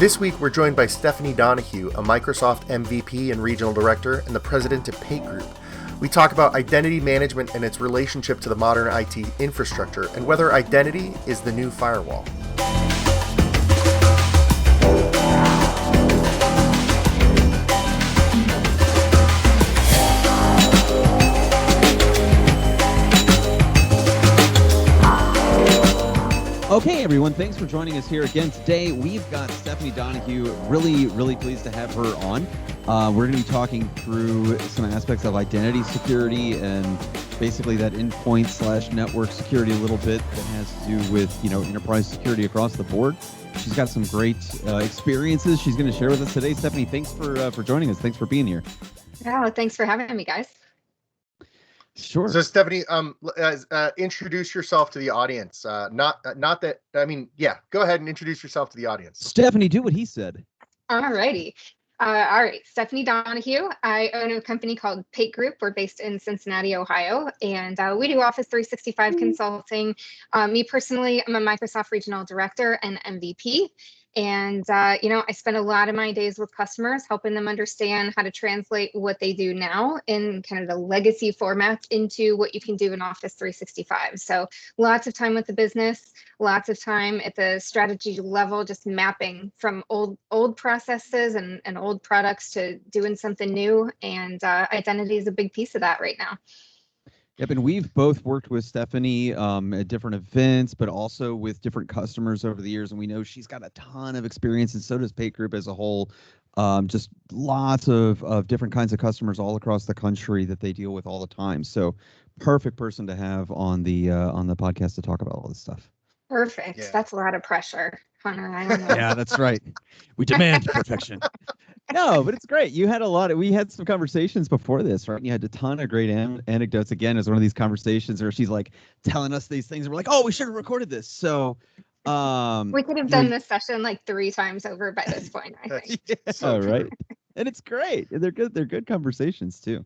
This week, we're joined by Stephanie Donahue, a Microsoft MVP and Regional Director and the President of PAIT Group. We talk about identity management and its relationship to the modern IT infrastructure and whether identity is the new firewall. Okay, everyone, thanks for joining us here again today. We've got Stephanie Donahue. Really pleased to have her on. We're going to be talking through some aspects of identity security and basically that endpoint / network security a little bit that has to do with, enterprise security across the board. She's got some great experiences she's going to share with us today. Stephanie, thanks for joining us. Thanks for being here. Yeah, thanks for having me, guys. Sure. So Stephanie, introduce yourself to the audience. Go ahead and introduce yourself to the audience. Stephanie, do what he said. All righty. All right, Stephanie Donahue. I own a company called PAIT Group. We're based in Cincinnati, Ohio, and we do Office 365 consulting. Me personally, I'm a Microsoft Regional Director and MVP. And, I spend a lot of my days with customers, helping them understand how to translate what they do now in kind of the legacy format into what you can do in Office 365. So lots of time with the business, lots of time at the strategy level, just mapping from old processes and old products to doing something new. And identity is a big piece of that right now. Yep, and we've both worked with Stephanie at different events, but also with different customers over the years, and we know she's got a ton of experience, and so does PAIT Group as a whole. Just lots of different kinds of customers all across the country that they deal with all the time. So, perfect person to have on the podcast to talk about all this stuff. Perfect. Yeah. That's a lot of pressure, Hunter. I don't know. Yeah, that's right. We demand perfection. No, but it's great. We had some conversations before this, right? You had a ton of great anecdotes. Again, as one of these conversations where she's like telling us these things and we're like, oh, we should have recorded this. So we could have done this session like 3 times over by this point, I think. Yeah, so right. And it's great. They're good conversations too.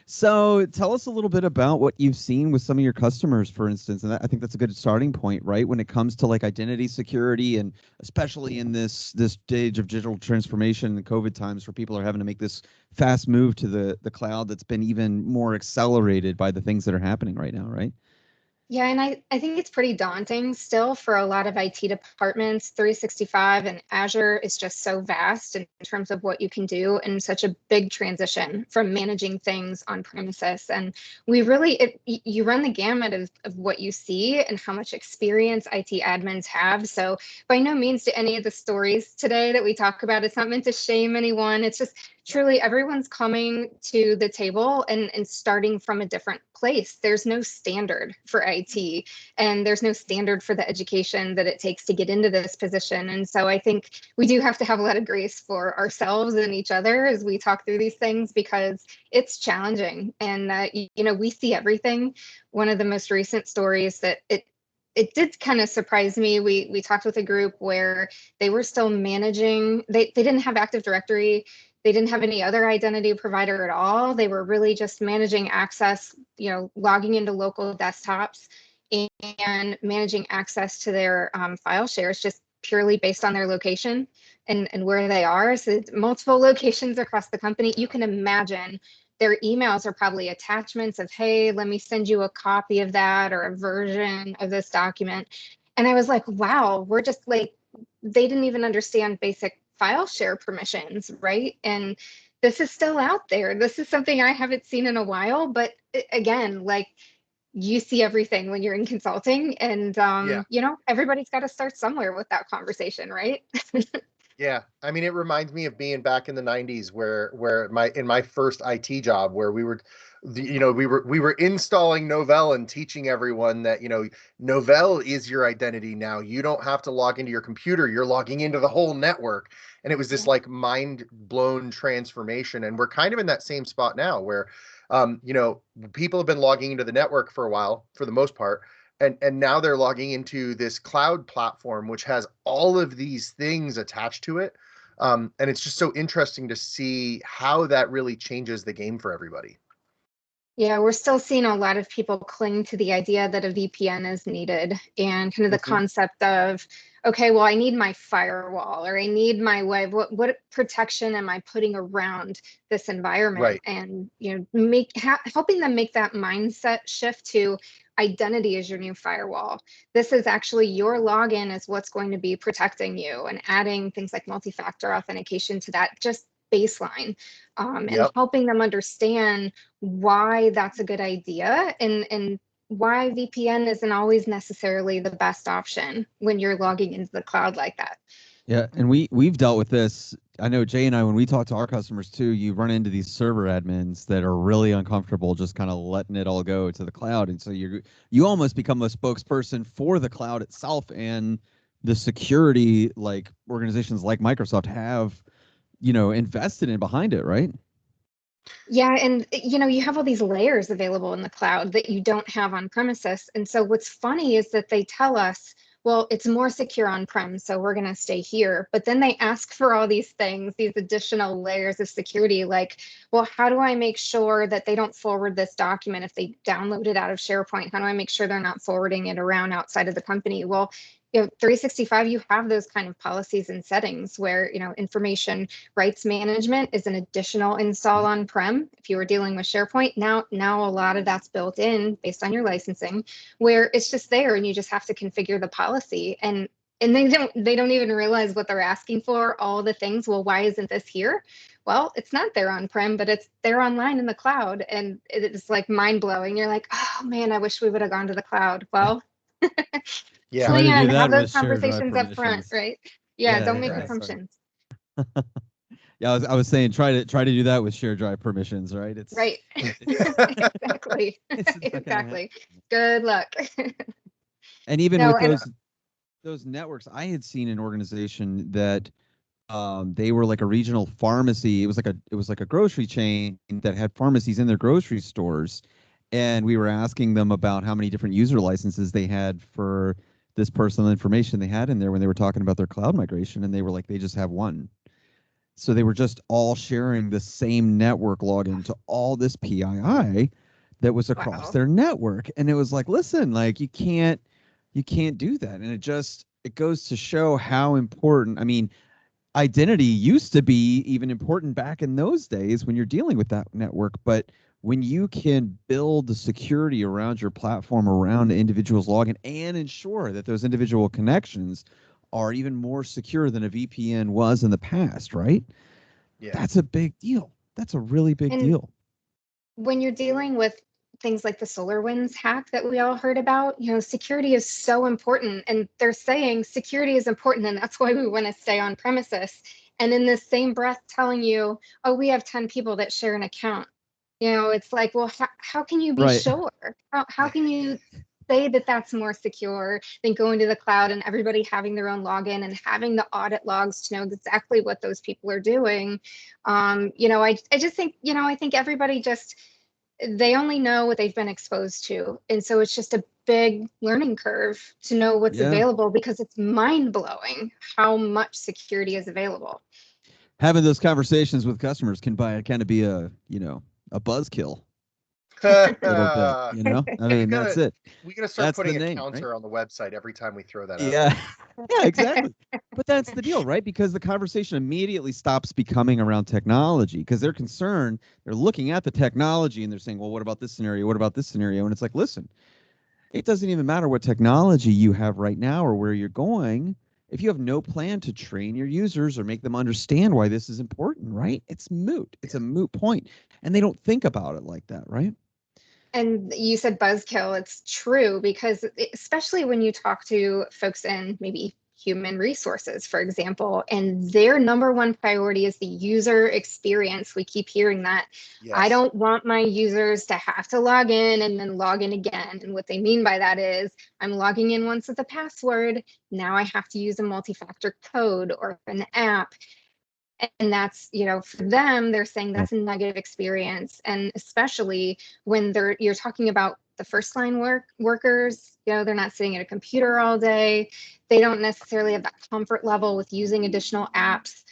So tell us a little bit about what you've seen with some of your customers, for instance. And I think that's a good starting point, right? When it comes to like identity security, and especially in this stage of digital transformation and COVID times where people are having to make this fast move to the cloud that's been even more accelerated by the things that are happening right now, right? Yeah, and I think it's pretty daunting still for a lot of IT departments. 365 and Azure is just so vast in terms of what you can do, and such a big transition from managing things on premises. And we really, you run the gamut of what you see and how much experience IT admins have. So by no means do any of the stories today that we talk about, it's not meant to shame anyone. It's just truly everyone's coming to the table and starting from a different place. There's no standard for IT, and there's no standard for the education that it takes to get into this position. And so I think we do have to have a lot of grace for ourselves and each other as we talk through these things, because it's challenging. And, we see everything. One of the most recent stories that it did kind of surprise me. We talked with a group where they were still managing, they didn't have Active Directory. They didn't have any other identity provider at all. They were really just managing access, logging into local desktops and managing access to their file shares just purely based on their location and where they are. So multiple locations across the company. You can imagine their emails are probably attachments of, hey, let me send you a copy of that or a version of this document. And I was like, wow, we're just like, they didn't even understand basic file share permissions, right? And this is still out there. This is something I haven't seen in a while, but again, like, you see everything when you're in consulting, and everybody's got to start somewhere with that conversation, right? Yeah, I mean, it reminds me of being back in the 90s where my first IT job, where we were installing Novell and teaching everyone that, Novell is your identity now. You don't have to log into your computer. You're logging into the whole network. And it was this like mind blown transformation. And we're kind of in that same spot now where, people have been logging into the network for a while, for the most part. And now they're logging into this cloud platform, which has all of these things attached to it. And it's just so interesting to see how that really changes the game for everybody. Yeah, we're still seeing a lot of people cling to the idea that a VPN is needed, and kind of the concept of, okay, well, I need my firewall, or I need my web. What protection am I putting around this environment? Right. And, helping them make that mindset shift to identity is your new firewall. This is actually your login is what's going to be protecting you, and adding things like multi-factor authentication to that just baseline, and Yep. helping them understand why that's a good idea, and why VPN isn't always necessarily the best option when you're logging into the cloud like that. Yeah, and we've dealt with this. I know Jay and I, when we talk to our customers too, you run into these server admins that are really uncomfortable just kind of letting it all go to the cloud, and so you almost become a spokesperson for the cloud itself and the security, like organizations like Microsoft have, invested in behind it, right? Yeah, and you have all these layers available in the cloud that you don't have on premises. And so what's funny is that they tell us, well, it's more secure on prem, so we're going to stay here. But then they ask for all these things, these additional layers of security, like, well, how do I make sure that they don't forward this document if they download it out of SharePoint? How do I make sure they're not forwarding it around outside of the company? Well, 365, you have those kind of policies and settings where, information rights management is an additional install on-prem. If you were dealing with SharePoint, now a lot of that's built in based on your licensing, where it's just there and you just have to configure the policy. And they don't even realize what they're asking for, all the things. Well, why isn't this here? Well, it's not there on-prem, but it's there online in the cloud. And it's like mind-blowing. You're like, oh man, I wish we would have gone to the cloud. Well, Yeah. Try to do plan, that have with those shared drive conversations up front, permissions. right? Yeah, Yeah, don't make Exactly. assumptions. Yeah, I was saying try to do that with shared drive permissions, right? Right. Exactly. It's not gonna happen. Exactly. Good luck. And even No, with and those networks, I had seen an organization that they were like a regional pharmacy. It was like a grocery chain that had pharmacies in their grocery stores, and we were asking them about how many different user licenses they had for this personal information they had in there when they were talking about their cloud migration, and they were like, they just have one. So they were just all sharing the same network login to all this PII that was across wow. their network. And it was like, listen, like you can't do that. And it goes to show how important, I mean, identity used to be even important back in those days when you're dealing with that network. But when you can build the security around your platform, around the individual's login, and ensure that those individual connections are even more secure than a VPN was in the past, right? Yeah. That's a big deal. That's a really big And deal. when you're dealing with things like the SolarWinds hack that we all heard about, security is so important. And they're saying security is important, and that's why we want to stay on premises. And in the same breath, telling you, oh, we have 10 people that share an account. It's like, well, how can you be Right. sure? How can you say that that's more secure than going to the cloud and everybody having their own login and having the audit logs to know exactly what those people are doing? I just think, I think everybody just, they only know what they've been exposed to. And so it's just a big learning curve to know what's Yeah. available, because it's mind blowing how much security is available. Having those conversations with customers can kind of be a buzzkill a little bit, I we mean, that's gotta it. we gotta start That's the putting a name, right? counter on the website every time we throw that out Yeah. there. Yeah, exactly. But that's the deal, right? Because the conversation immediately stops becoming around technology because they're concerned. They're looking at the technology and they're saying, well, what about this scenario? What about this scenario? And it's like, listen, it doesn't even matter what technology you have right now or where you're going. If you have no plan to train your users or make them understand why this is important, right? It's moot. It's a moot point. And they don't think about it like that, right? And you said buzzkill. It's true, because especially when you talk to folks in maybe human resources, for example, and their number one priority is the user experience. We keep hearing that. I Yes. don't want my users to have to log in and then log in again. And what they mean by that is, I'm logging in once with a password. Now I have to use a multi-factor code or an app. And that's, for them, they're saying that's a negative experience. And especially when you're talking about the first line workers, they're not sitting at a computer all day. They don't necessarily have that comfort level with using additional apps.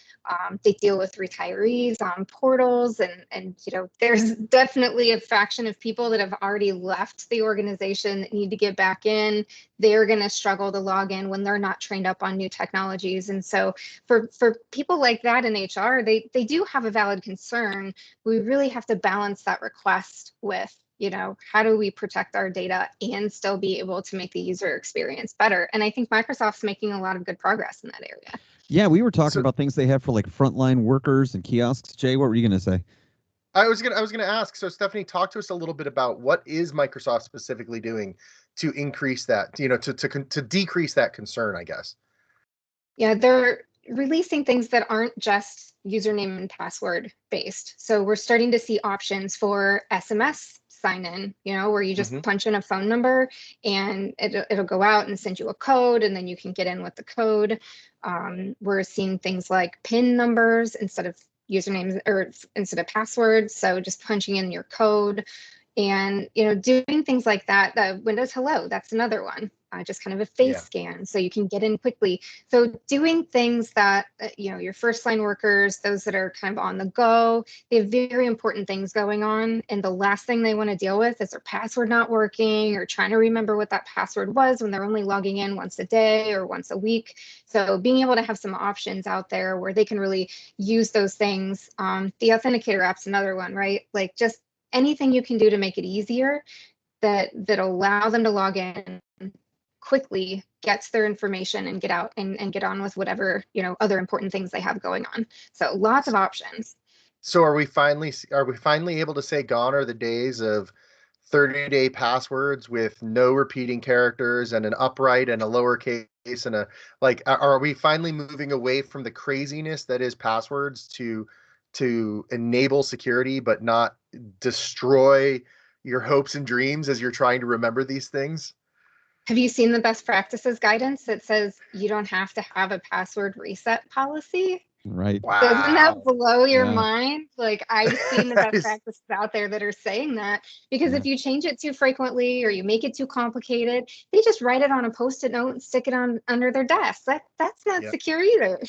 They deal with retirees on portals, and there's definitely a faction of people that have already left the organization that need to get back in. They're going to struggle to log in when they're not trained up on new technologies. And so for people like that in HR, they do have a valid concern. We really have to balance that request with, how do we protect our data and still be able to make the user experience better? And I think Microsoft's making a lot of good progress in that area. Yeah, we were talking about things they have for like frontline workers and kiosks. Jay, what were you going to say? I was gonna ask. So Stephanie, talk to us a little bit about what is Microsoft specifically doing to increase that, to decrease that concern, I guess. Yeah, they're releasing things that aren't just username and password based. So we're starting to see options for SMS sign in, where you just punch in a phone number and it'll go out and send you a code, and then you can get in with the code. We're seeing things like PIN numbers instead of usernames or instead of passwords. So just punching in your code and, doing things like that. Windows Hello, that's another one. Just kind of a face scan so you can get in quickly. So doing things that, your first line workers, those that are kind of on the go, they have very important things going on. And the last thing they want to deal with is their password not working or trying to remember what that password was when they're only logging in once a day or once a week. So being able to have some options out there where they can really use those things. The Authenticator app's another one, right? Like just anything you can do to make it easier that allow them to log in quickly, gets their information and get out and get on with whatever, other important things they have going on. So lots of options. So are we finally able to say gone are the days of 30-day passwords with no repeating characters and an upright and a lowercase and are we finally moving away from the craziness that is passwords to enable security but not destroy your hopes and dreams as you're trying to remember these things? Have you seen the best practices guidance that says you don't have to have a password reset policy? Right. Wow. Doesn't that blow your mind? Like I've seen the best practices out there that are saying that, because if you change it too frequently or you make it too complicated, they just write it on a Post-it note and stick it on under their desk. That's not secure either.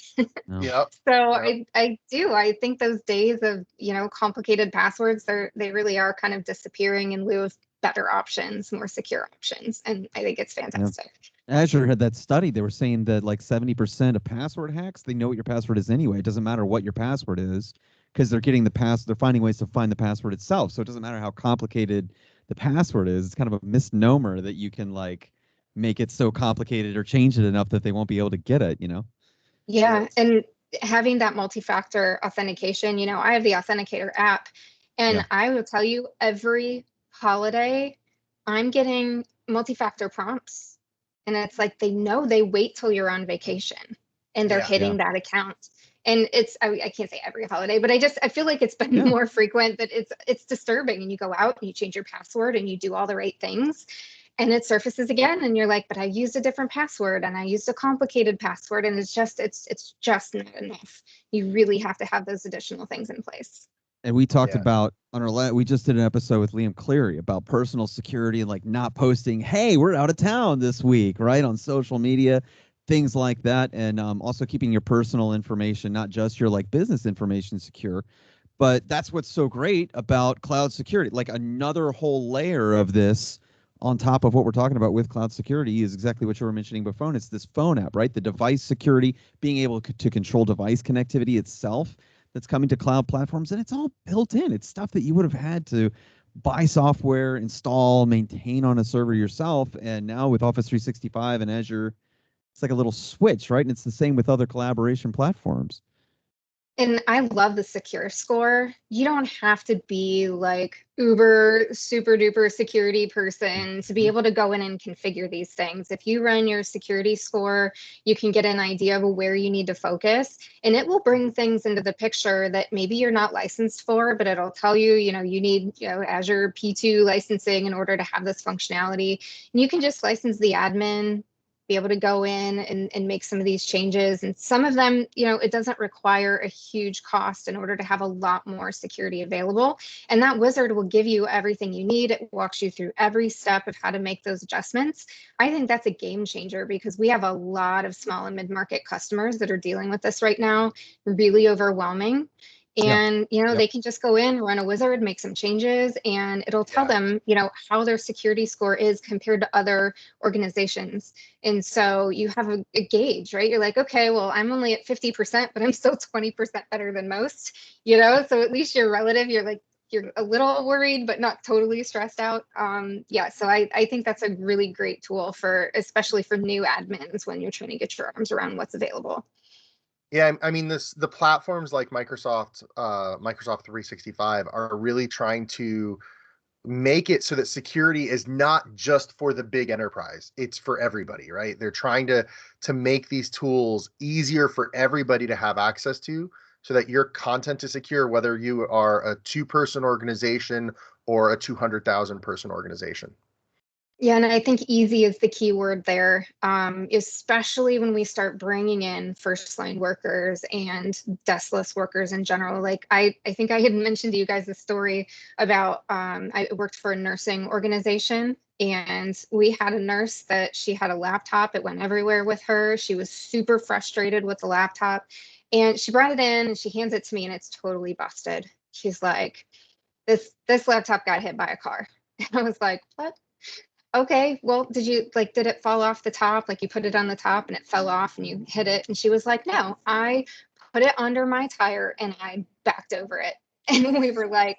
Yep. So I think those days of, complicated passwords, they really are kind of disappearing in lieu of better options, more secure options. And I think it's fantastic. Azure had that study. They were saying that like 70% of password hacks, they know what your password is anyway. It doesn't matter what your password is because they're getting they're finding ways to find the password itself. So it doesn't matter how complicated the password is. It's kind of a misnomer that you can like make it so complicated or change it enough that they won't be able to get it, Yeah. And having that multi-factor authentication, I have the Authenticator app, and I will tell you every holiday, I'm getting multi-factor prompts. And it's like they wait till you're on vacation and they're hitting that account. And I can't say every holiday, but I feel like it's been more frequent that it's disturbing. And you go out and you change your password and you do all the right things, and it surfaces again. And you're like, but I used a different password and I used a complicated password. And it's just not enough. You really have to have those additional things in place. And we talked about we just did an episode with Liam Cleary about personal security and like not posting, hey, we're out of town this week, right, on social media, things like that. And also keeping your personal information, not just your like business information, secure. But that's what's so great about cloud security. Like another whole layer of this on top of what we're talking about with cloud security is exactly what you were mentioning before. It's this phone app, right? The device security, being able to control device connectivity itself. That's coming to cloud platforms, and it's all built in. It's stuff that you would have had to buy software, install, maintain on a server yourself. And now with Office 365 and Azure, it's like a little switch, right? And it's the same with other collaboration platforms. And I love the secure score. You don't have to be like uber super duper security person to be able to go in and configure these things. If you run your security score, you can get an idea of where you need to focus, and it will bring things into the picture that maybe you're not licensed for, but it'll tell you, you need, Azure P2 licensing in order to have this functionality. And you can just license the admin be able to go in and make some of these changes. And some of them, it doesn't require a huge cost in order to have a lot more security available. And that wizard will give you everything you need. It walks you through every step of how to make those adjustments. I think that's a game changer because we have a lot of small and mid-market customers that are dealing with this right now, really overwhelming. And, they can just go in, run a wizard, make some changes, and it'll tell them, how their security score is compared to other organizations. And so you have a gauge, right? You're like, okay, well, I'm only at 50%, but I'm still 20% better than most, so at least you're relative. You're a little worried, but not totally stressed out. So I think that's a really great tool especially for new admins when you're trying to get your arms around what's available. Yeah, I mean, the platforms like Microsoft 365 are really trying to make it so that security is not just for the big enterprise. It's for everybody, right? They're trying to make these tools easier for everybody to have access to so that your content is secure, whether you are a 2-person organization or a 200,000 person organization. Yeah, and I think easy is the key word there, especially when we start bringing in first line workers and deskless workers in general. Like I think I had mentioned to you guys the story about I worked for a nursing organization, and we had a nurse that she had a laptop. It went everywhere with her. She was super frustrated with the laptop, and she brought it in and she hands it to me, and it's totally busted. She's like, this laptop got hit by a car. And I was like, what? Okay, well, did it fall off the top? Like you put it on the top and it fell off and you hit it? And she was like, no, I put it under my tire and I backed over it. And we were like,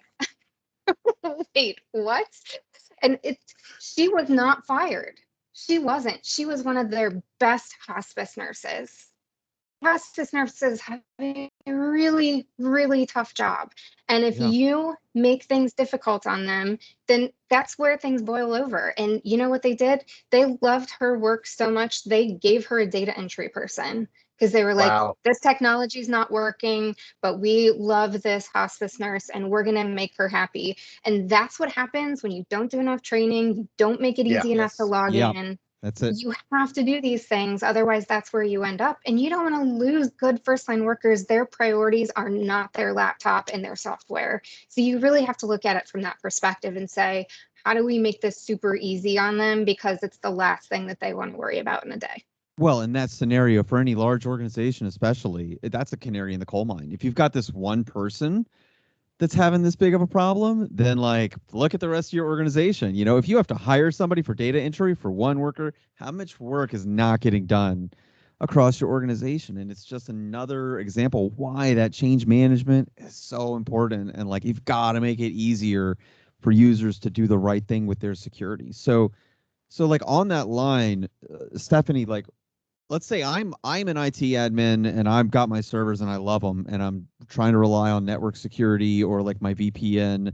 wait, what? And she was not fired. She wasn't. She was one of their best hospice nurses. Hospice nurses have a really, really tough job. And if you make things difficult on them, then that's where things boil over. And you know what they did? They loved her work so much, they gave her a data entry person because they were like, wow, this technology is not working, but we love this hospice nurse and we're going to make her happy. And that's what happens when you don't do enough training, you don't make it easy enough to log in. That's it. You have to do these things. Otherwise, that's where you end up. And you don't want to lose good first line workers. Their priorities are not their laptop and their software. So you really have to look at it from that perspective and say, how do we make this super easy on them? Because it's the last thing that they want to worry about in a day. Well, in that scenario, for any large organization, especially, that's a canary in the coal mine. If you've got this one person that's having this big of a problem, then look at the rest of your organization. If you have to hire somebody for data entry for one worker, how much work is not getting done across your organization? And it's just another example why that change management is so important. And you've got to make it easier for users to do the right thing with their security. So on that line, Stephanie, let's say I'm an IT admin and I've got my servers and I love them and I'm trying to rely on network security or my VPN,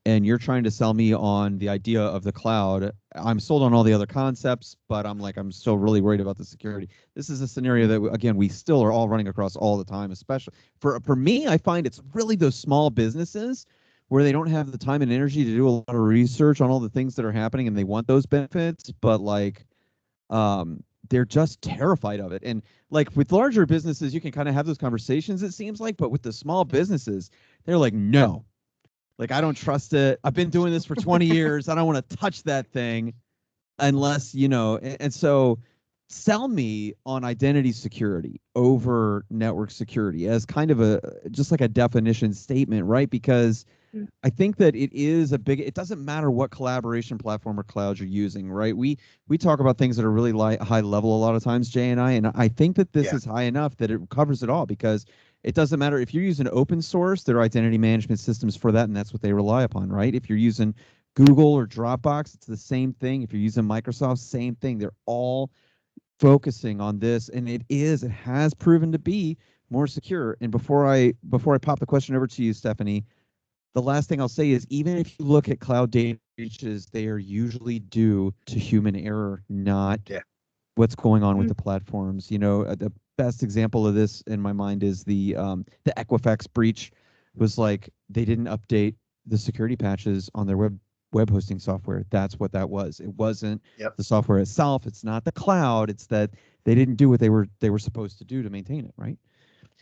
and you're trying to sell me on the idea of the cloud. I'm sold on all the other concepts, but I'm still really worried about the security. This is a scenario that, again, we still are all running across all the time, especially for me. I find it's really those small businesses where they don't have the time and energy to do a lot of research on all the things that are happening and they want those benefits, but they're just terrified of it. And with larger businesses, you can kind of have those conversations, it seems like, but with the small businesses, they're like, no, I don't trust it. I've been doing this for 20 years. I don't want to touch that thing unless, and so sell me on identity security over network security as kind of just a definition statement, right? Because I think that it doesn't matter what collaboration platform or cloud you're using, right? We talk about things that are really high level a lot of times, Jay and I think that this is high enough that it covers it all, because it doesn't matter if you're using open source, there are identity management systems for that, and that's what they rely upon, right? If you're using Google or Dropbox, it's the same thing. If you're using Microsoft, same thing. They're all focusing on this, and it has proven to be more secure. And before I pop the question over to you, Stephanie, the last thing I'll say is, even if you look at cloud data breaches, they are usually due to human error, not what's going on with the platforms. The best example of this in my mind is the Equifax breach. Was they didn't update the security patches on their web web hosting software. That's what that was. It wasn't Yep. the software itself. It's not the cloud. It's that they didn't do what they were supposed to do to maintain it, right?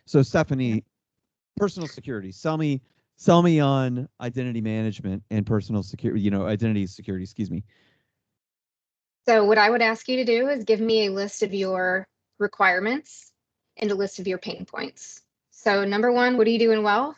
So Stephanie, personal security. Sell me on identity management and personal security, identity security, excuse me. So what I would ask you to do is give me a list of your requirements and a list of your pain points. So number one, what are you doing well?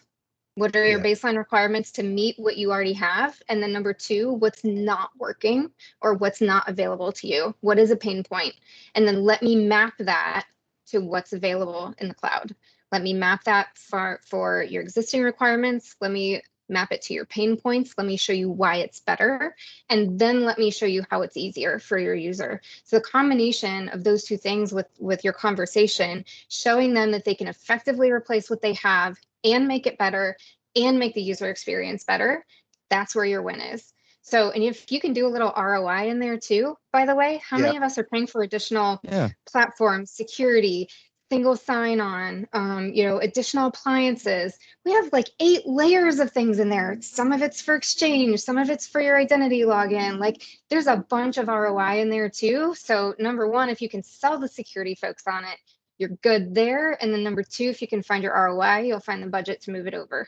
What are your baseline requirements to meet what you already have? And then number two, what's not working or what's not available to you? What is a pain point? And then let me map that to what's available in the cloud. Let me map that for your existing requirements. Let me map it to your pain points. Let me show you why it's better. And then let me show you how it's easier for your user. So the combination of those two things with your conversation, showing them that they can effectively replace what they have and make it better and make the user experience better, that's where your win is. So, and if you can do a little ROI in there too, by the way, how many of us are paying for additional platforms, security, single sign-on, additional appliances? We have like 8 layers of things in there. Some of it's for Exchange, some of it's for your identity login. Like there's a bunch of ROI in there too. So number one, if you can sell the security folks on it, you're good there. And then number two, if you can find your ROI, you'll find the budget to move it over.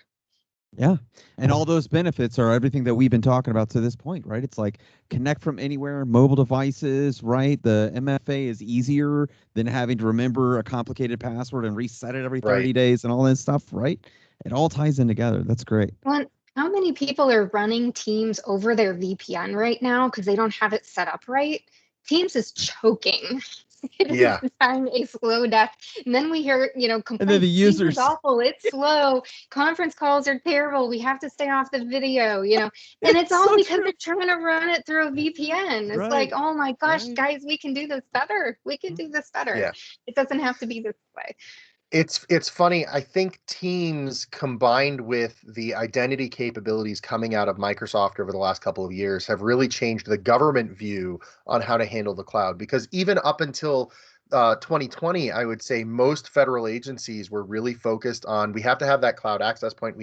Yeah. And all those benefits are everything that we've been talking about to this point, right? It's like connect from anywhere, mobile devices, right? The MFA is easier than having to remember a complicated password and reset it every 30 days and all that stuff, right? It all ties in together. That's great. Well, how many people are running Teams over their VPN right now because they don't have it set up right? Teams is choking. It is having a slow death. And then we hear, complaints. And then the users, Teams is awful. It's slow. Conference calls are terrible. We have to stay off the video, and it's all because they're trying to run it through a VPN. It's like, oh my gosh, guys, we can do this better. We can do this better. Yeah. It doesn't have to be this way. It's funny. I think Teams combined with the identity capabilities coming out of Microsoft over the last couple of years have really changed the government view on how to handle the cloud. Because even up until 2020, I would say most federal agencies were really focused on, we have to have that cloud access point.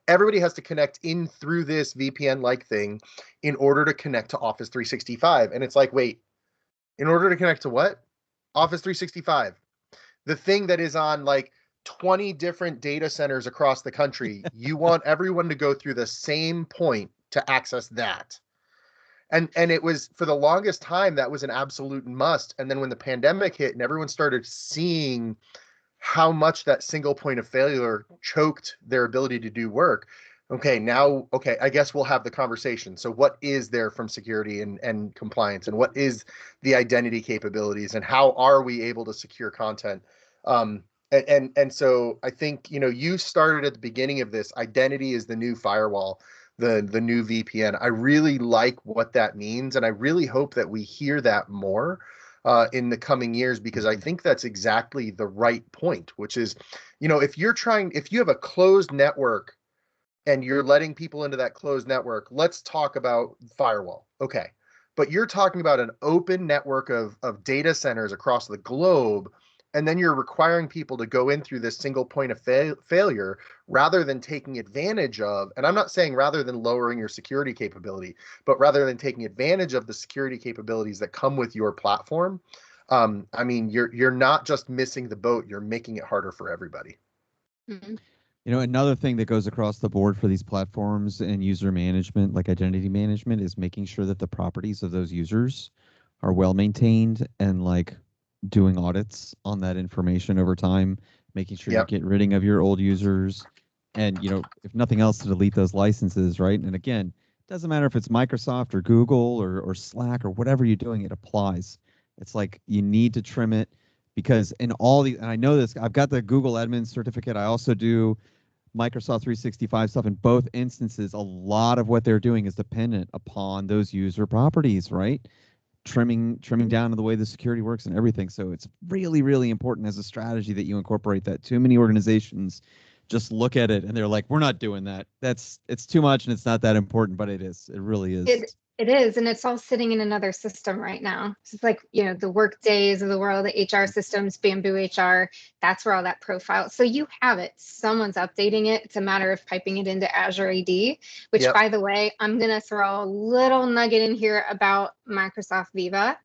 Everybody has to connect in through this VPN-like thing in order to connect to Office 365. And it's like, wait, in order to connect to what? Office 365. The thing that is on like 20 different data centers across the country, you want everyone to go through the same point to access that. And it was, for the longest time, that was an absolute must. And then when the pandemic hit and everyone started seeing how much that single point of failure choked their ability to do work, I guess we'll have the conversation. So what is there from security and compliance, and what is the identity capabilities, and how are we able to secure content? And so I think, you started at the beginning of this. Identity is the new firewall, the new VPN. I really like what that means, and I really hope that we hear that more in the coming years, because I think that's exactly the right point, which is, if you have a closed network and you're letting people into that closed network, let's talk about firewall. Okay. But you're talking about an open network of data centers across the globe, and then you're requiring people to go in through this single point of failure rather than taking advantage of, and I'm not saying rather than lowering your security capability, but rather than taking advantage of the security capabilities that come with your platform. You're not just missing the boat, you're making it harder for everybody. Mm-hmm. Another thing that goes across the board for these platforms and user management, like identity management, is making sure that the properties of those users are well maintained, and like doing audits on that information over time, making sure you get rid of your old users, and if nothing else, to delete those licenses, right? And again, it doesn't matter if it's Microsoft or Google or Slack or whatever you're doing, it applies. It's like you need to trim it, because in all the, and I know this, I've got the Google admin certificate. I also do Microsoft 365 stuff. In both instances, a lot of what they're doing is dependent upon those user properties, right? Trimming down to the way the security works and everything. So it's really, really important as a strategy that you incorporate that. Too many organizations just look at it and they're like, we're not doing that. It's too much and it's not that important, but it is. It really is. It is, and it's all sitting in another system right now. So it's like, the Workdays of the world, the HR systems, Bamboo HR, that's where all that profile. So you have it. Someone's updating it. It's a matter of piping it into Azure AD, which, Yep. by the way, I'm going to throw a little nugget in here about Microsoft Viva.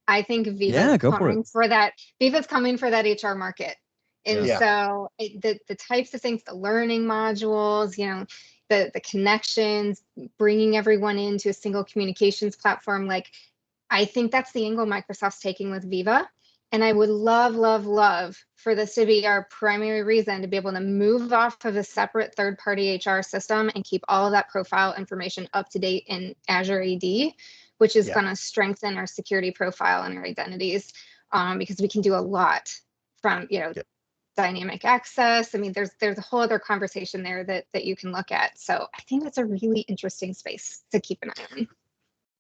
I think Yeah, go for it. Viva's coming for that HR market. And Yeah. so the types of things, the learning modules, the connections, bringing everyone into a single communications platform. Like, I think that's the angle Microsoft's taking with Viva. And I would love, love, love for this to be our primary reason to be able to move off of a separate third-party HR system and keep all of that profile information up to date in Azure AD, which is going to strengthen our security profile and our identities, because we can do a lot from, dynamic access. I mean, there's a whole other conversation there that you can look at. So I think that's a really interesting space to keep an eye on.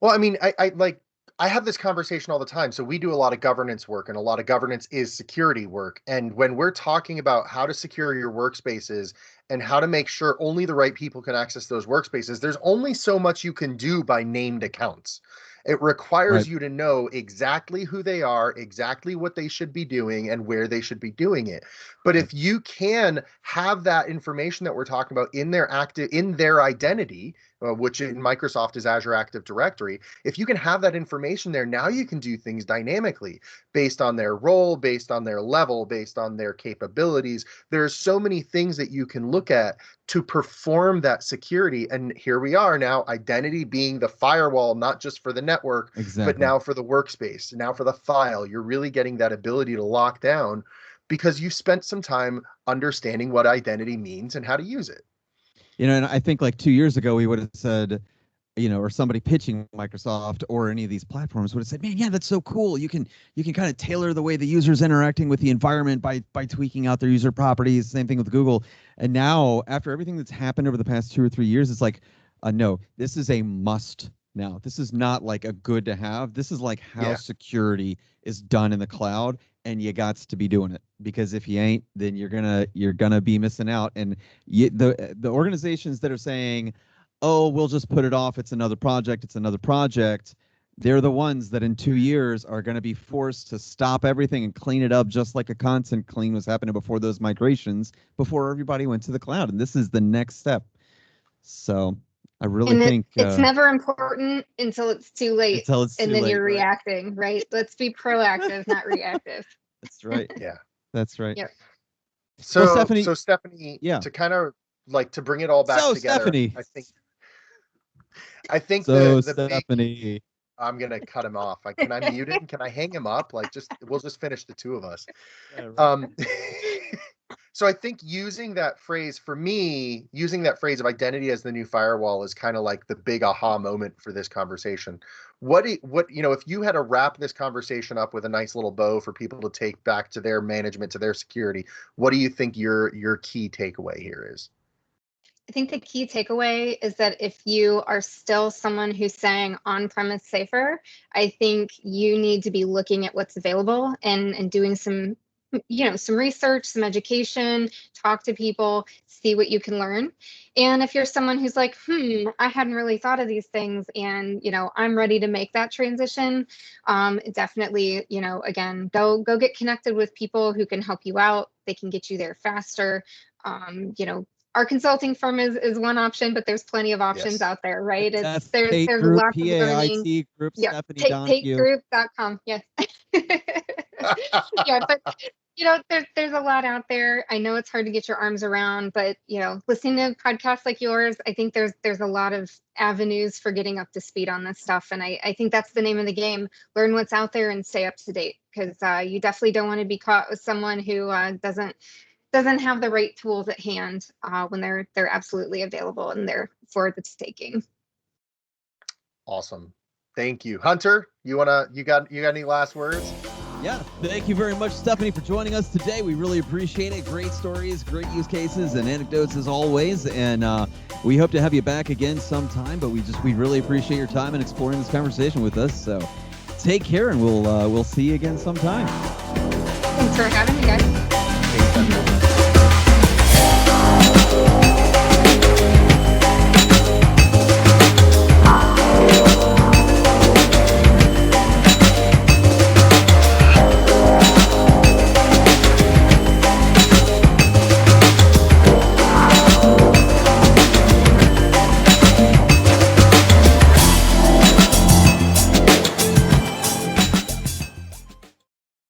Well, I mean, I have this conversation all the time. So we do a lot of governance work, and a lot of governance is security work. And when we're talking about how to secure your workspaces and how to make sure only the right people can access those workspaces, there's only so much you can do by named accounts. It requires you to know exactly who they are, exactly what they should be doing, and where they should be doing it. But if you can have that information that we're talking about in their identity, which in Microsoft is Azure Active Directory, if you can have that information there, now you can do things dynamically based on their role, based on their level, based on their capabilities. There's so many things that you can look at to perform that security. And here we are now, identity being the firewall, not just for the network, but now for the workspace, now for the file. You're really getting that ability to lock down because you spent some time understanding what identity means and how to use it. And I think like 2 years ago, we would have said, or somebody pitching Microsoft or any of these platforms would have said, man, yeah, that's so cool. You can kind of tailor the way the user's interacting with the environment by tweaking out their user properties. Same thing with Google. And now, after everything that's happened over the past 2 or 3 years, it's like, no, this is a must now. This is not like a good to have. This is like how security is done in the cloud, and you got to be doing it, because if you ain't, then you're gonna be missing out. And the organizations that are saying, oh, we'll just put it off, it's another project, they're the ones that in 2 years are going to be forced to stop everything and clean it up, just like a constant clean was happening before those migrations, before everybody went to the cloud. And this is the next step. So I really think it's never important until it's too late. You're reacting, right? Let's be proactive, not reactive. That's right. Yeah. That's right. Yep. So Stephanie, to kind of like to bring it all back together, Stephanie. I think Stephanie. I'm gonna cut him off. Can I mute him? Can I hang him up? We'll just finish the two of us. Yeah, right. So I think using that phrase of identity as the new firewall is kind of like the big aha moment for this conversation. What if you had to wrap this conversation up with a nice little bow for people to take back to their management, to their security, what do you think your key takeaway here is? I think the key takeaway is that if you are still someone who's saying on-premise safer, I think you need to be looking at what's available and doing some research, some education, talk to people, see what you can learn. And if you're someone who's like, I hadn't really thought of these things, and, I'm ready to make that transition, definitely, again, go get connected with people who can help you out. They can get you there faster. Our consulting firm is one option, but there's plenty of options out there, right? There's PAIT Group, lots of learning. PAIT Group, Stephanie Donahue. PAITgroup.com, yes. Yeah, but there's a lot out there. I know it's hard to get your arms around, but listening to podcasts like yours, I think there's a lot of avenues for getting up to speed on this stuff, and I think that's the name of the game. Learn what's out there and stay up to date, because you definitely don't want to be caught with someone who doesn't have the right tools at hand when they're absolutely available and they're for the taking. Awesome. Thank you. Hunter, you got any last words? Yeah, thank you very much, Stephanie, for joining us today. We really appreciate it. Great stories, great use cases, and anecdotes as always. And we hope to have you back again sometime, but we really appreciate your time and exploring this conversation with us. So take care, and we'll see you again sometime. Thanks for having me, guys.